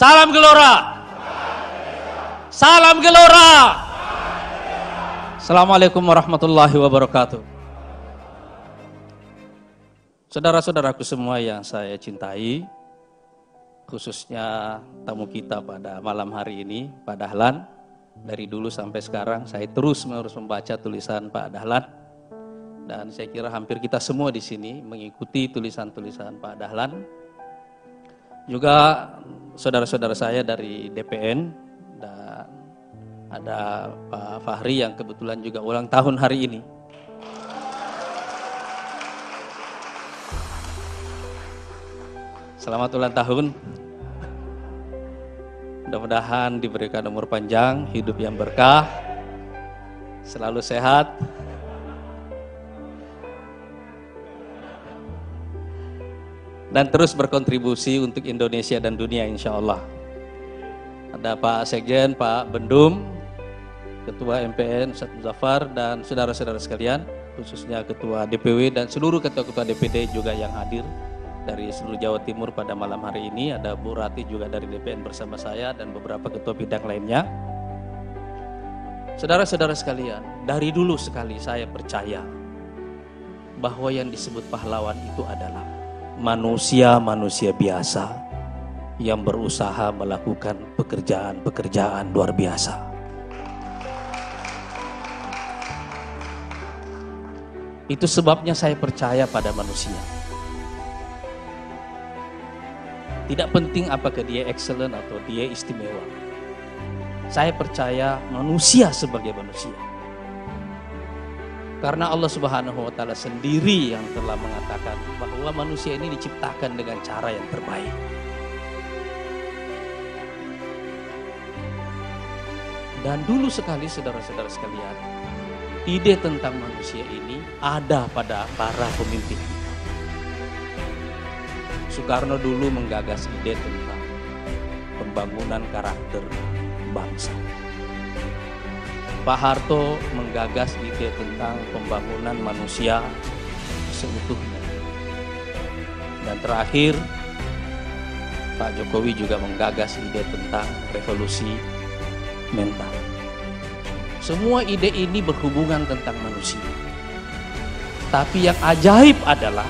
Salam Gelora. Salam Gelora. Assalamualaikum warahmatullahi wabarakatuh. Saudara-saudaraku semua yang saya cintai, khususnya tamu kita pada malam hari ini, Pak Dahlan. Dari dulu sampai sekarang saya terus-menerus membaca tulisan Pak Dahlan, dan saya kira hampir kita semua di sini mengikuti tulisan-tulisan Pak Dahlan. Juga saudara-saudara saya dari DPN, dan ada Pak Fahri yang kebetulan juga ulang tahun hari ini. Selamat ulang tahun. Mudah-mudahan diberikan umur panjang, hidup yang berkah, selalu sehat, dan terus berkontribusi untuk Indonesia dan dunia insya Allah. Ada Pak Sekjen, Pak Bendum, Ketua MPN Ustadz Muzaffar, dan saudara-saudara sekalian, khususnya Ketua DPW dan seluruh Ketua-Ketua DPD juga yang hadir dari seluruh Jawa Timur pada malam hari ini. Ada Bu Rati juga dari DPN bersama saya dan beberapa ketua bidang lainnya. Saudara-saudara sekalian, dari dulu sekali saya percaya bahwa yang disebut pahlawan itu adalah manusia-manusia biasa yang berusaha melakukan pekerjaan-pekerjaan luar biasa. Itu sebabnya saya percaya pada manusia. Tidak penting apakah dia excellent atau dia istimewa. Saya percaya manusia sebagai manusia. Karena Allah Subhanahu wa Ta'ala sendiri yang telah mengatakan bahwa manusia ini diciptakan dengan cara yang terbaik. Dan dulu sekali saudara-saudara sekalian, ide tentang manusia ini ada pada para pemimpin. Soekarno dulu menggagas ide tentang pembangunan karakter bangsa. Pak Harto menggagas ide tentang pembangunan manusia seutuhnya. Dan terakhir, Pak Jokowi juga menggagas ide tentang revolusi mental. Semua ide ini berhubungan tentang manusia. Tapi yang ajaib adalah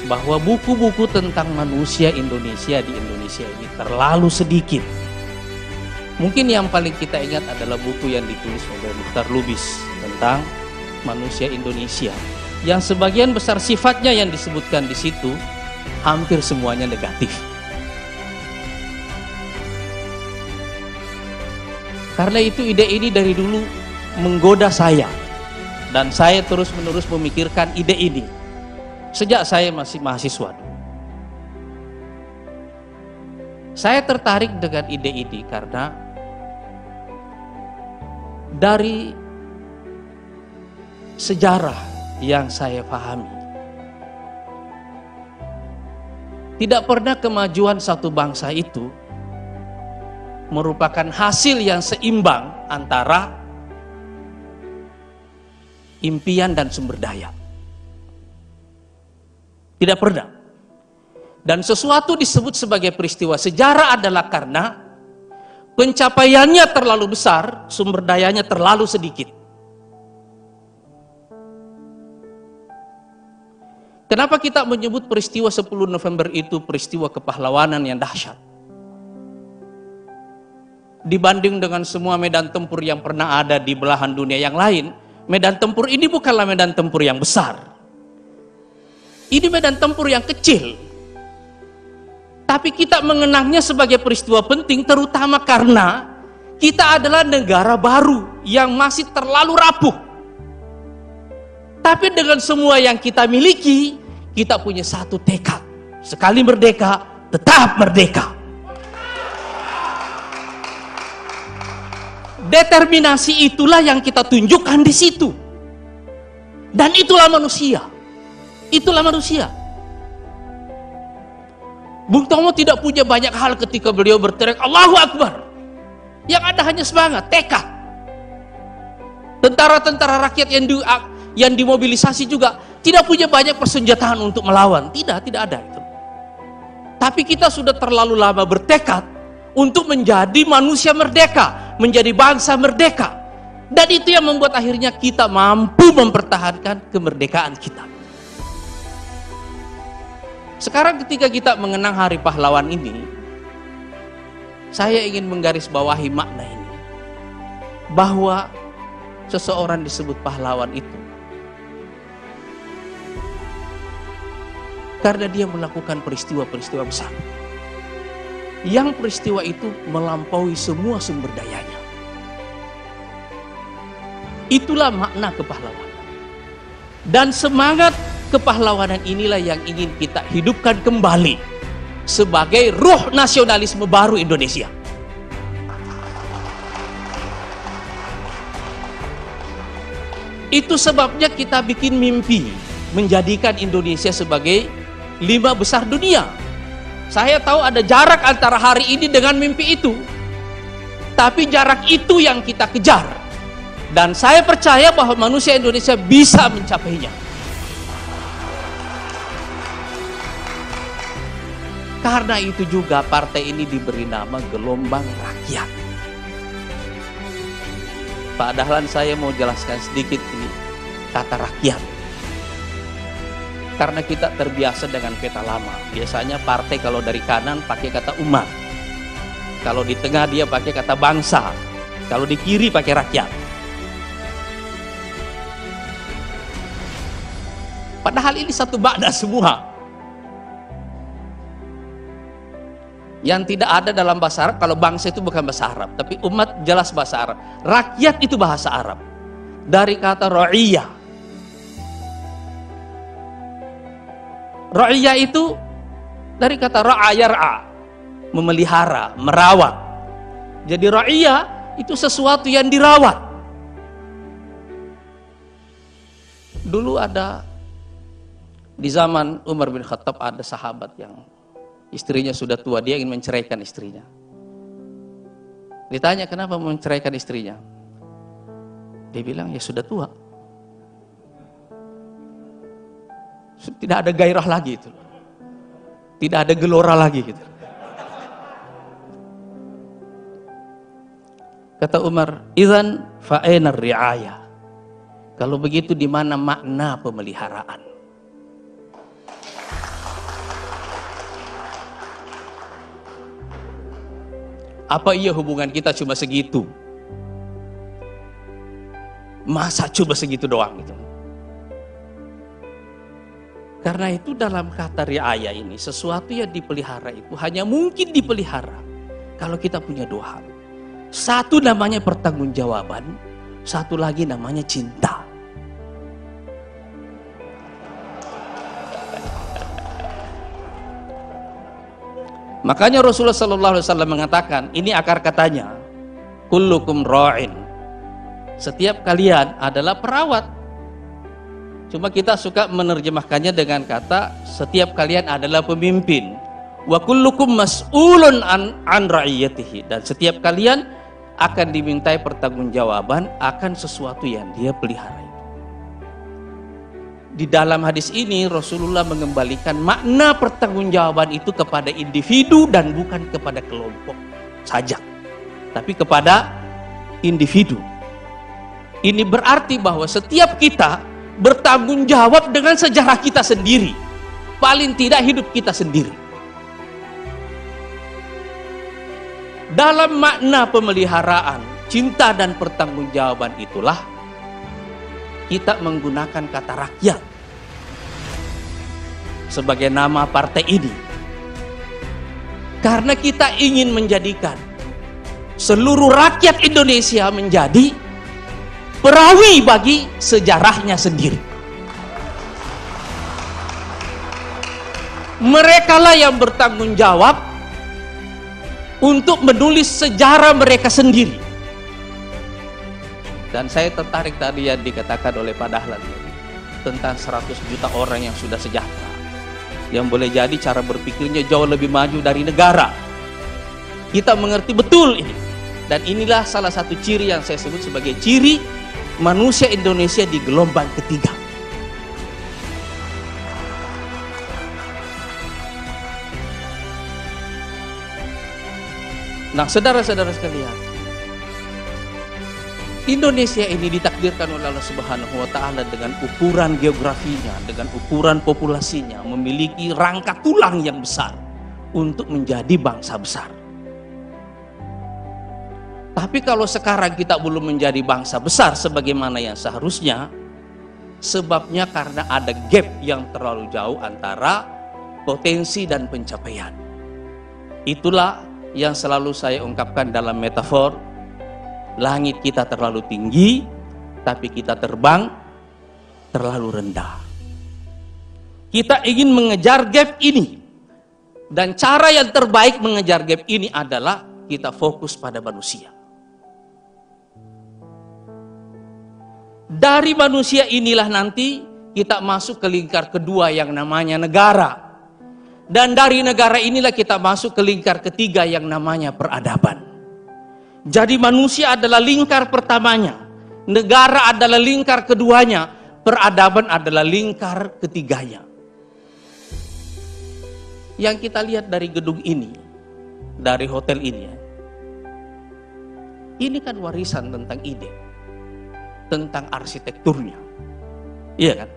bahwa buku-buku tentang manusia Indonesia di Indonesia ini terlalu sedikit. Mungkin yang paling kita ingat adalah buku yang ditulis oleh Mukhtar Lubis tentang manusia Indonesia, yang sebagian besar sifatnya yang disebutkan di situ hampir semuanya negatif. Karena itu ide ini dari dulu menggoda saya, dan saya terus-menerus memikirkan ide ini sejak saya masih mahasiswa. Saya tertarik dengan ide ini karena dari sejarah yang saya pahami, tidak pernah kemajuan satu bangsa itu merupakan hasil yang seimbang antara impian dan sumber daya. Tidak pernah. Dan sesuatu disebut sebagai peristiwa sejarah adalah karena pencapaiannya terlalu besar, sumber dayanya terlalu sedikit. Kenapa kita menyebut peristiwa 10 November itu peristiwa kepahlawanan yang dahsyat? Dibanding dengan semua medan tempur yang pernah ada di belahan dunia yang lain, medan tempur ini bukanlah medan tempur yang besar. Ini medan tempur yang kecil. Tapi kita mengenangnya sebagai peristiwa penting, terutama karena kita adalah negara baru yang masih terlalu rapuh. Tapi dengan semua yang kita miliki, kita punya satu tekad. Sekali merdeka, tetap merdeka. Determinasi itulah yang kita tunjukkan di situ. Dan itulah manusia. Itulah manusia. Bung Tomo tidak punya banyak hal ketika beliau berteriak Allahu Akbar. Yang ada hanya semangat, tekad. Tentara-tentara rakyat yang dimobilisasi juga tidak punya banyak persenjataan untuk melawan. Tidak ada itu. Tapi kita sudah terlalu lama bertekad untuk menjadi manusia merdeka, menjadi bangsa merdeka. Dan itu yang membuat akhirnya kita mampu mempertahankan kemerdekaan kita. Sekarang ketika kita mengenang Hari Pahlawan ini, saya ingin menggarisbawahi makna ini. Bahwa seseorang disebut pahlawan itu karena dia melakukan peristiwa-peristiwa besar. Yang peristiwa itu melampaui semua sumber dayanya. Itulah makna kepahlawanan. Dan semangat kepahlawanan inilah yang ingin kita hidupkan kembali sebagai ruh nasionalisme baru Indonesia. Itu sebabnya kita bikin mimpi menjadikan Indonesia sebagai 5 besar dunia. Saya tahu ada jarak antara hari ini dengan mimpi itu. Tapi jarak itu yang kita kejar. Dan saya percaya bahwa manusia Indonesia bisa mencapainya. Karena itu juga partai ini diberi nama Gelombang Rakyat. Pak Dahlan, saya mau jelaskan sedikit ini kata rakyat. Karena kita terbiasa dengan peta lama. Biasanya partai kalau dari kanan pakai kata umat. Kalau di tengah dia pakai kata bangsa. Kalau di kiri pakai rakyat. Padahal ini satu makna semua. Yang tidak ada dalam bahasa Arab, kalau bangsa itu bukan bahasa Arab, tapi umat jelas bahasa Arab. Rakyat itu bahasa Arab. Dari kata ra'iyah. Ra'iyah itu dari kata ra'ayar'a, memelihara, merawat. Jadi ra'iyah itu sesuatu yang dirawat. Dulu ada di zaman Umar bin Khattab ada sahabat yang istrinya sudah tua, dia ingin menceraikan istrinya. Ditanya kenapa menceraikan istrinya? Dia bilang ya sudah tua. Tidak ada gairah lagi itu. Tidak ada gelora lagi gitu. Kata Umar, "Idzan fa aina ri'ayah?" Kalau begitu di mana makna pemeliharaan? Apa iya hubungan kita cuma segitu? Masa cuma segitu doang gitu? Karena itu dalam kata riaya ini, sesuatu yang dipelihara itu hanya mungkin dipelihara kalau kita punya 2 hal. Satu namanya pertanggungjawaban, satu lagi namanya cinta. Makanya Rasulullah SAW mengatakan, ini akar katanya, kullukum ra'in. Setiap kalian adalah perawat. Cuma kita suka menerjemahkannya dengan kata, setiap kalian adalah pemimpin. Wa kullukum mas'ulun an ra'iyatihi. Dan setiap kalian akan dimintai pertanggungjawaban akan sesuatu yang dia pelihara. Di dalam hadis ini Rasulullah mengembalikan makna pertanggungjawaban itu kepada individu dan bukan kepada kelompok saja, tapi kepada individu. Ini berarti bahwa setiap kita bertanggung jawab dengan sejarah kita sendiri, paling tidak hidup kita sendiri. Dalam makna pemeliharaan, cinta dan pertanggungjawaban itulah kita menggunakan kata rakyat sebagai nama partai ini. Karena kita ingin menjadikan seluruh rakyat Indonesia menjadi perawi bagi sejarahnya sendiri. Merekalah yang bertanggung jawab untuk menulis sejarah mereka sendiri. Dan saya tertarik tadi yang dikatakan oleh Pak Dahlan tentang 100 juta orang yang sudah sejahtera, yang boleh jadi cara berpikirnya jauh lebih maju dari negara. Kita mengerti betul ini. Dan inilah salah satu ciri yang saya sebut sebagai ciri manusia Indonesia di gelombang ketiga. Nah, saudara-saudara sekalian, Indonesia ini ditakdirkan oleh Allah Subhanahu wa Ta'ala dengan ukuran geografinya, dengan ukuran populasinya, memiliki rangka tulang yang besar untuk menjadi bangsa besar. Tapi kalau sekarang kita belum menjadi bangsa besar sebagaimana yang seharusnya, sebabnya karena ada gap yang terlalu jauh antara potensi dan pencapaian. Itulah yang selalu saya ungkapkan dalam metafor, langit kita terlalu tinggi, tapi kita terbang terlalu rendah. Kita ingin mengejar gap ini, dan cara yang terbaik mengejar gap ini adalah kita fokus pada manusia. Dari manusia inilah nanti kita masuk ke lingkar kedua yang namanya negara. Dan dari negara inilah kita masuk ke lingkar ketiga yang namanya peradaban. Jadi manusia adalah lingkar pertamanya, negara adalah lingkar keduanya, peradaban adalah lingkar ketiganya. Yang kita lihat dari gedung ini, dari hotel ini kan warisan tentang ide, tentang arsitekturnya. Iya kan?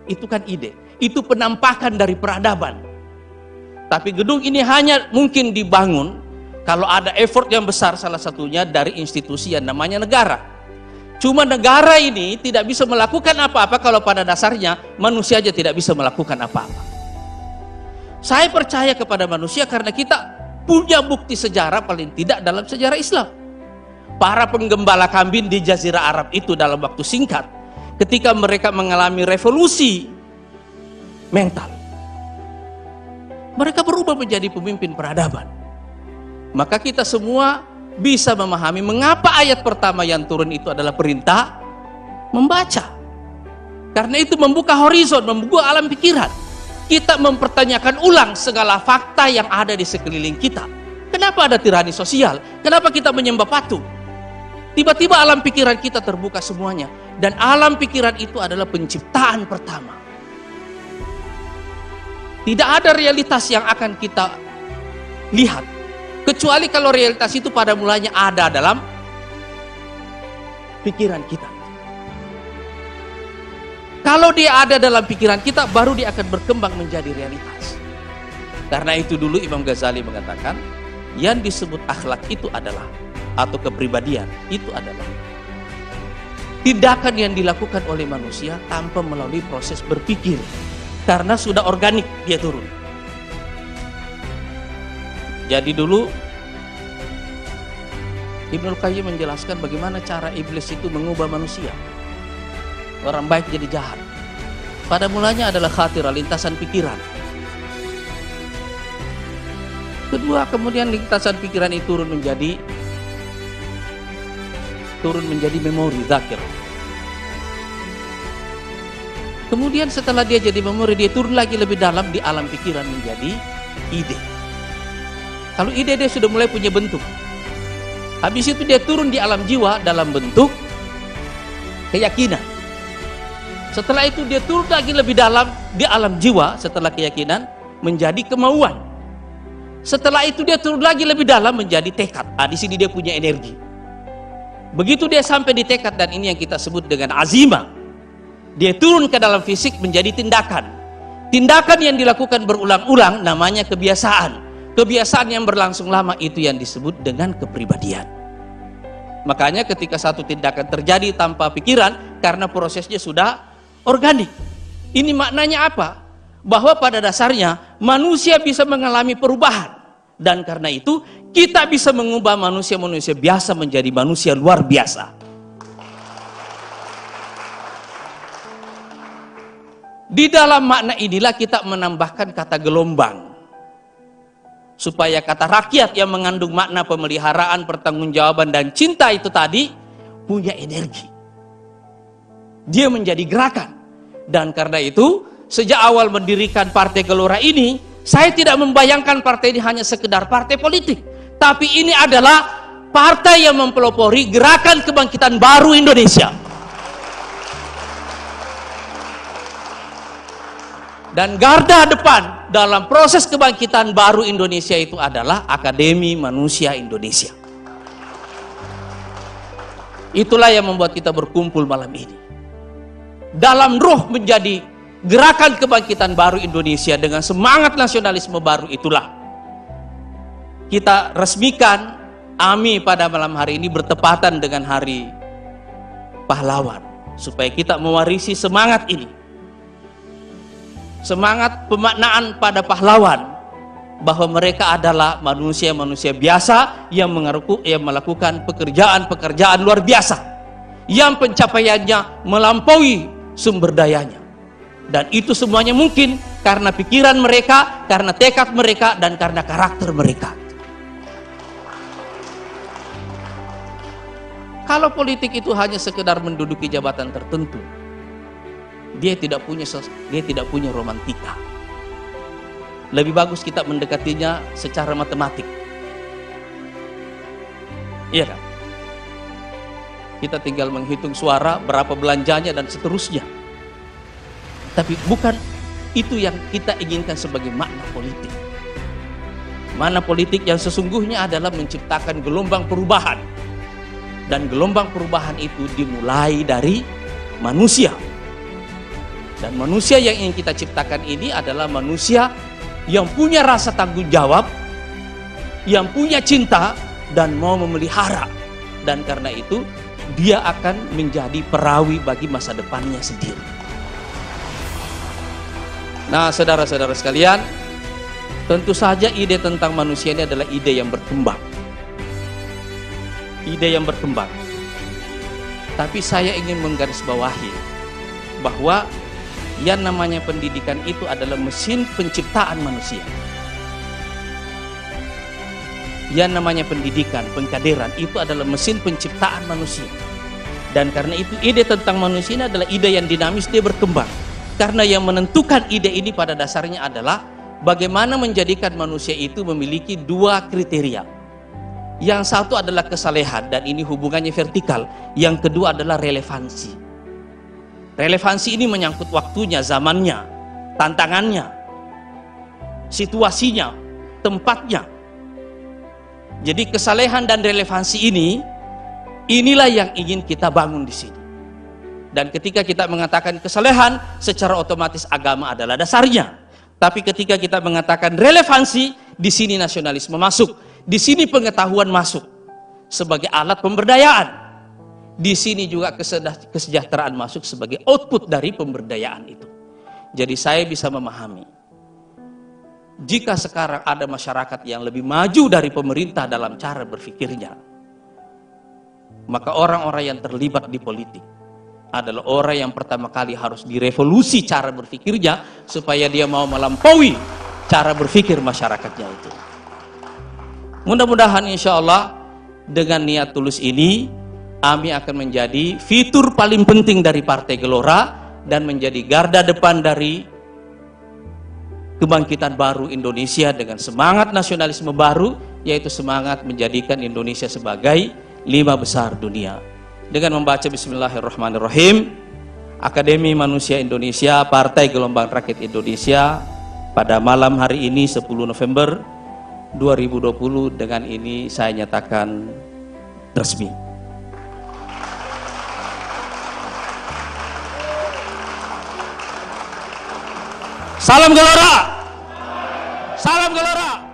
Itu kan ide, itu penampakan dari peradaban. Tapi gedung ini hanya mungkin dibangun kalau ada effort yang besar, salah satunya dari institusi yang namanya negara. Cuma negara ini tidak bisa melakukan apa-apa kalau pada dasarnya manusia aja tidak bisa melakukan apa-apa. Saya percaya kepada manusia karena kita punya bukti sejarah paling tidak dalam sejarah Islam. Para penggembala kambing di Jazirah Arab itu dalam waktu singkat, ketika mereka mengalami revolusi mental, mereka berubah menjadi pemimpin peradaban. Maka kita semua bisa memahami mengapa ayat pertama yang turun itu adalah perintah membaca. Karena itu membuka horizon, membuka alam pikiran. Kita mempertanyakan ulang segala fakta yang ada di sekeliling kita. Kenapa ada tirani sosial? Kenapa kita menyembah patung? Tiba-tiba alam pikiran kita terbuka semuanya. Dan alam pikiran itu adalah penciptaan pertama. Tidak ada realitas yang akan kita lihat, kecuali kalau realitas itu pada mulanya ada dalam pikiran kita. Kalau dia ada dalam pikiran kita, baru dia akan berkembang menjadi realitas. Karena itu dulu Imam Ghazali mengatakan, yang disebut akhlak itu adalah, atau kepribadian itu adalah tindakan yang dilakukan oleh manusia tanpa melalui proses berpikir. Karena sudah organik dia turun. Jadi dulu Ibnul Qayyim menjelaskan bagaimana cara iblis itu mengubah manusia. Orang baik jadi jahat. Pada mulanya adalah khatirah, lintasan pikiran. Kedua, kemudian lintasan pikiran itu turun menjadi memori, zakir. Kemudian setelah dia jadi memori, dia turun lagi lebih dalam di alam pikiran menjadi ide. Kalau ide dia sudah mulai punya bentuk. Habis itu dia turun di alam jiwa dalam bentuk keyakinan. Setelah itu dia turun lagi lebih dalam di alam jiwa setelah keyakinan menjadi kemauan. Setelah itu dia turun lagi lebih dalam menjadi tekad. Di sini dia punya energi. Begitu dia sampai di tekad, dan ini yang kita sebut dengan azimah. Dia turun ke dalam fisik menjadi tindakan. Tindakan yang dilakukan berulang-ulang namanya kebiasaan. Kebiasaan yang berlangsung lama itu yang disebut dengan kepribadian. Makanya ketika satu tindakan terjadi tanpa pikiran, karena prosesnya sudah organik. Ini maknanya apa? Bahwa pada dasarnya manusia bisa mengalami perubahan. Dan karena itu kita bisa mengubah manusia-manusia biasa menjadi manusia luar biasa. Di dalam makna inilah kita menambahkan kata gelombang. Supaya kata rakyat yang mengandung makna pemeliharaan, pertanggungjawaban, dan cinta itu tadi punya energi. Dia menjadi gerakan. Dan karena itu, sejak awal mendirikan Partai Gelora ini, saya tidak membayangkan partai ini hanya sekedar partai politik. Tapi ini adalah partai yang mempelopori gerakan kebangkitan baru Indonesia. Dan garda depan dalam proses kebangkitan baru Indonesia itu adalah Akademi Manusia Indonesia. Itulah yang membuat kita berkumpul malam ini. Dalam ruh menjadi gerakan kebangkitan baru Indonesia dengan semangat nasionalisme baru itulah kita resmikan AMI pada malam hari ini bertepatan dengan Hari Pahlawan, supaya kita mewarisi semangat ini, semangat pemaknaan pada pahlawan, bahwa mereka adalah manusia-manusia biasa yang melakukan pekerjaan-pekerjaan luar biasa yang pencapaiannya melampaui sumber dayanya, dan itu semuanya mungkin karena pikiran mereka, karena tekad mereka, dan karena karakter mereka. Kalau politik itu hanya sekedar menduduki jabatan tertentu, dia tidak punya romantika. Lebih bagus kita mendekatinya secara matematik. Iya kan? Kita tinggal menghitung suara, berapa belanjanya, dan seterusnya. Tapi bukan itu yang kita inginkan sebagai makna politik. Makna politik yang sesungguhnya adalah menciptakan gelombang perubahan. Dan gelombang perubahan itu dimulai dari manusia. Dan manusia yang ingin kita ciptakan ini adalah manusia yang punya rasa tanggung jawab, yang punya cinta, dan mau memelihara. Dan karena itu, dia akan menjadi perawi bagi masa depannya sendiri. Nah, saudara-saudara sekalian, tentu saja ide tentang manusia ini adalah ide yang berkembang. Ide yang berkembang. Tapi saya ingin menggarisbawahi bahwa yang namanya pendidikan itu adalah mesin penciptaan manusia. Yang namanya pendidikan, pengkaderan itu adalah mesin penciptaan manusia. Dan karena itu ide tentang manusia ini adalah ide yang dinamis, dia berkembang. Karena yang menentukan ide ini pada dasarnya adalah bagaimana menjadikan manusia itu memiliki dua kriteria. Yang satu adalah kesalehan, dan ini hubungannya vertikal. Yang kedua adalah relevansi. Relevansi ini menyangkut waktunya, zamannya, tantangannya, situasinya, tempatnya. Jadi kesalehan dan relevansi inilah yang ingin kita bangun di sini. Dan ketika kita mengatakan kesalehan, secara otomatis agama adalah dasarnya. Tapi ketika kita mengatakan relevansi, di sini nasionalisme masuk. Di sini pengetahuan masuk sebagai alat pemberdayaan. Di sini juga kesejahteraan masuk sebagai output dari pemberdayaan itu. Jadi saya bisa memahami, jika sekarang ada masyarakat yang lebih maju dari pemerintah dalam cara berpikirnya, maka orang-orang yang terlibat di politik adalah orang yang pertama kali harus direvolusi cara berpikirnya, supaya dia mau melampaui cara berpikir masyarakatnya itu. Mudah-mudahan insya Allah dengan niat tulus ini, AMI akan menjadi fitur paling penting dari Partai Gelora dan menjadi garda depan dari kebangkitan baru Indonesia dengan semangat nasionalisme baru, yaitu semangat menjadikan Indonesia sebagai 5 besar dunia. Dengan membaca Bismillahirrahmanirrahim, Akademi Manusia Indonesia, Partai Gelombang Rakyat Indonesia, pada malam hari ini 10 November 2020, dengan ini saya nyatakan resmi. Salam Gelora! Salam Gelora!